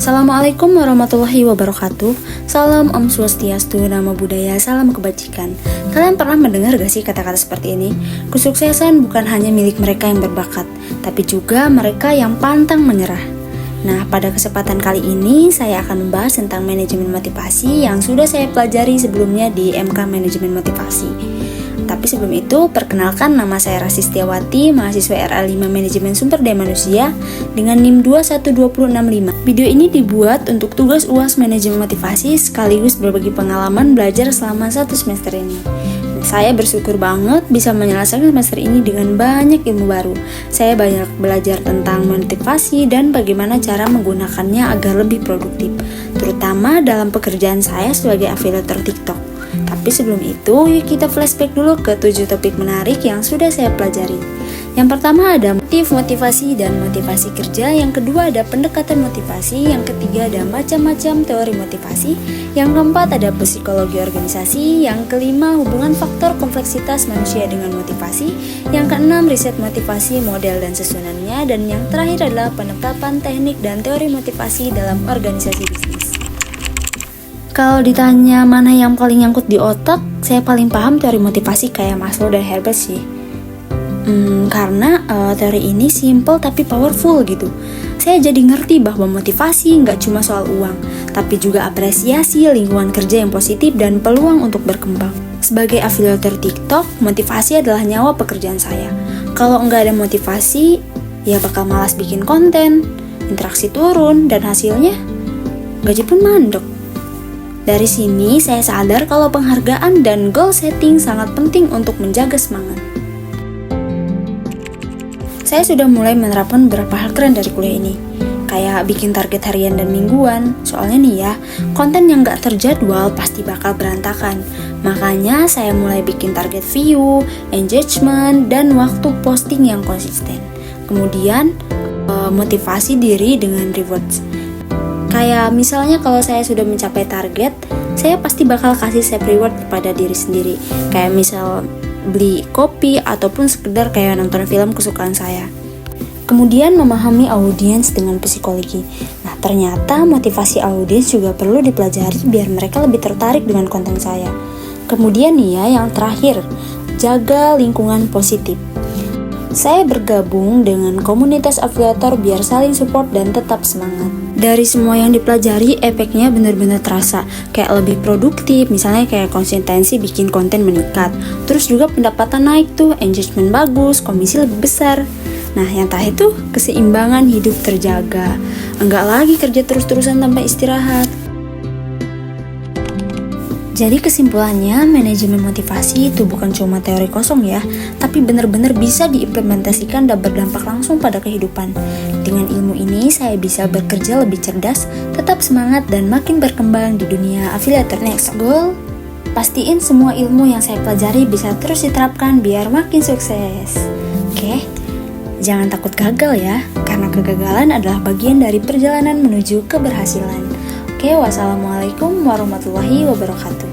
Assalamualaikum warahmatullahi wabarakatuh. Salam Om Swastiastu, Namo Buddhaya, salam kebajikan. Kalian pernah mendengar gak sih kata-kata seperti ini? Kesuksesan bukan hanya milik mereka yang berbakat, tapi juga mereka yang pantang menyerah. Nah, pada kesempatan kali ini saya akan membahas tentang manajemen motivasi yang sudah saya pelajari sebelumnya di MK Manajemen Motivasi. Tapi sebelum itu, perkenalkan, nama saya Rasti Setiawati, mahasiswa RA5 Manajemen Sumber Daya Manusia dengan NIM 21265. Video ini dibuat untuk tugas UAS Manajemen Motivasi sekaligus berbagi pengalaman belajar selama 1 semester ini. Saya bersyukur banget bisa menyelesaikan semester ini dengan banyak ilmu baru. Saya banyak belajar tentang motivasi dan bagaimana cara menggunakannya agar lebih produktif, terutama dalam pekerjaan saya sebagai afiliator TikTok. Tapi sebelum itu, yuk kita flashback dulu ke 7 topik menarik yang sudah saya pelajari. Yang pertama ada motivasi dan motivasi kerja, yang kedua ada pendekatan motivasi, yang ketiga ada macam-macam teori motivasi, yang keempat ada psikologi organisasi, yang kelima hubungan faktor kompleksitas manusia dengan motivasi, yang keenam riset motivasi, model dan susunannya, dan yang terakhir adalah penetapan teknik dan teori motivasi dalam organisasi bisnis. Kalau ditanya mana yang paling nyangkut di otak, saya paling paham teori motivasi kayak Maslow dan Herbert sih. Karena teori ini simple tapi powerful gitu. Saya jadi ngerti bahwa motivasi nggak cuma soal uang, tapi juga apresiasi, lingkungan kerja yang positif, dan peluang untuk berkembang. Sebagai afiliator TikTok, motivasi adalah nyawa pekerjaan saya. Kalau nggak ada motivasi, ya bakal malas bikin konten, interaksi turun, dan hasilnya gaji pun mandek. Dari sini saya sadar kalau penghargaan dan goal setting sangat penting untuk menjaga semangat. Saya sudah mulai menerapkan beberapa hal keren dari kuliah ini, kayak bikin target harian dan mingguan. Soalnya nih ya, konten yang gak terjadwal pasti bakal berantakan. Makanya saya mulai bikin target view, engagement, dan waktu posting yang konsisten. Kemudian motivasi diri dengan rewards. Kayak misalnya kalau saya sudah mencapai target, saya pasti bakal kasih self reward kepada diri sendiri. Kayak misal beli kopi ataupun sekedar kayak nonton film kesukaan saya. Kemudian memahami audiens dengan psikologi. Nah, ternyata motivasi audiens juga perlu dipelajari biar mereka lebih tertarik dengan konten saya. Kemudian nih ya, yang terakhir, jaga lingkungan positif. Saya bergabung dengan komunitas afiliator biar saling support dan tetap semangat. Dari semua yang dipelajari, efeknya benar-benar terasa. Kayak lebih produktif, misalnya kayak konsistensi bikin konten meningkat. Terus juga pendapatan naik tuh, engagement bagus, komisi lebih besar. Nah, yang terakhir tuh keseimbangan hidup terjaga. Enggak lagi kerja terus-terusan tanpa istirahat. Jadi kesimpulannya, manajemen motivasi itu bukan cuma teori kosong ya, tapi benar-benar bisa diimplementasikan dan berdampak langsung pada kehidupan. Dengan ilmu ini, saya bisa bekerja lebih cerdas, tetap semangat, dan makin berkembang di dunia afiliator. Next goal, pastiin semua ilmu yang saya pelajari bisa terus diterapkan biar makin sukses. Oke, jangan takut gagal ya, karena kegagalan adalah bagian dari perjalanan menuju keberhasilan. Oke, wassalamualaikum warahmatullahi wabarakatuh.